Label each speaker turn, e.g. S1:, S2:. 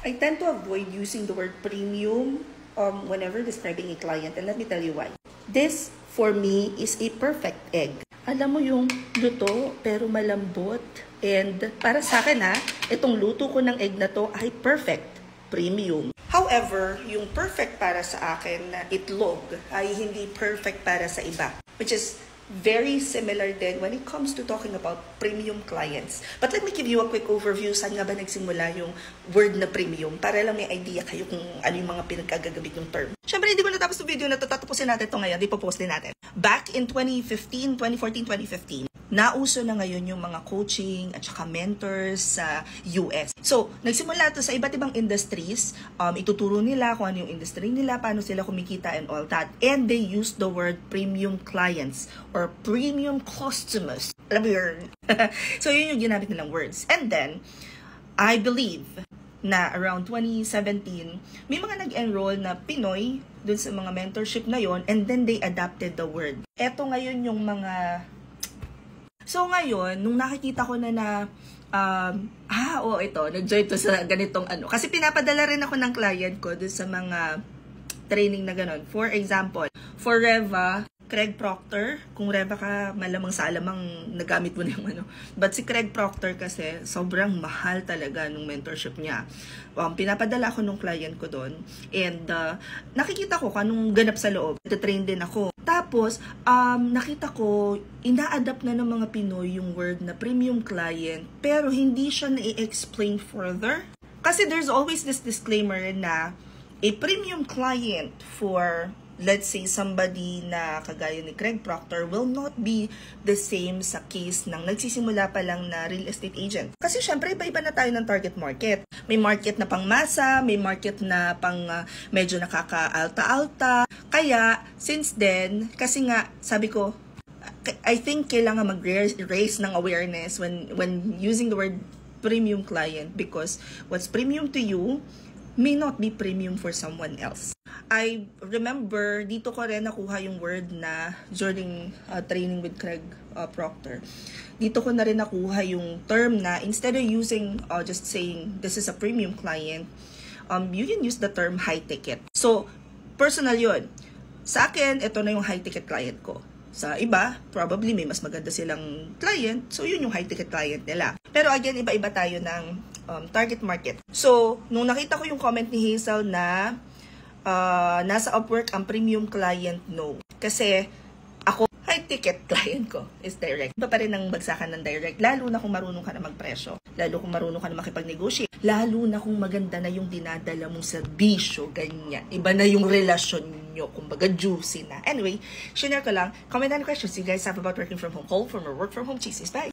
S1: I tend to avoid using the word premium whenever describing a client, and let me tell you why. This, for me, is a perfect egg. Alam mo yung luto pero malambot. And para sa akin itong luto ko ng egg na to ay perfect, premium. However, yung perfect para sa akin na itlog ay hindi perfect para sa iba, which is very similar din when it comes to talking about premium clients. But let me give you a quick overview. Saan nga ba nagsimula yung word na premium? Para lang may idea kayo kung ano yung mga pinagkagagamit yung term. Siyempre, hindi ko natapos yung video na ito. Tatapusin natin ito ngayon. Di po post din natin. Back in 2014, 2015, nauso na ngayon yung mga coaching at saka mentors sa US. So, nagsimula ito sa iba't ibang industries. Ituturo nila kung ano yung industry nila, paano sila kumikita and all that. And they use the word premium clients or premium customers. Alam mo yun? So, yun yung ginamit nilang words. And then, I believe na around 2017, may mga nag-enroll na Pinoy dun sa mga mentorship na yon, and then they adapted the word. Eto ngayon yung mga... So ngayon, nung nakikita ko na ito, nag-join to sa ganitong ano. Kasi pinapadala rin ako ng client ko dun sa mga training na ganon. For example, for Reva, Craig Proctor, kung Reva ka, malamang sa alamang nagamit mo na yung ano. But si Craig Proctor kasi, sobrang mahal talaga nung mentorship niya. Pinapadala ko nung client ko doon. And nakikita ko kung anong ganap sa loob. Train din ako. Tapos, nakita ko, ina-adapt na ng mga Pinoy yung word na premium client, pero hindi siya na-explain further. Kasi there's always this disclaimer na a premium client for, let's say, somebody na kagaya ni Craig Proctor will not be the same sa case ng nagsisimula pa lang na real estate agent. Kasi syempre, iba-iba na tayo ng target market. May market na pang masa, may market na pang medyo nakaka-alta-alta. Kaya, since then, kasi nga, sabi ko, I think kailangan mag-raise ng awareness when using the word premium client, because what's premium to you may not be premium for someone else. I remember, dito ko rin nakuha yung word na during training with Craig Proctor. Dito ko na rin nakuha yung term na instead of using just saying this is a premium client, you can use the term high ticket. So, personal yun. Sa akin, ito na yung high ticket client ko. Sa iba, probably may mas maganda silang client, so yun yung high ticket client nila. Pero again, iba-iba tayo ng target market. So, nung nakita ko yung comment ni Hazel na nasa Upwork ang premium client, no. Kasi ako, high ticket client ko is direct. Iba pa rin ang bagsakan ng direct, lalo na kung marunong ka na magpresyo, lalo kung marunong ka na makipag-negotiate, lalo na kung maganda na yung dinadala mong serbisyo, ganyan. Iba na yung relasyon nyo, kumbaga juicy na. Anyway, share ko lang. Comment and questions you guys have about working from home, call from or work from home. Cheesies, bye!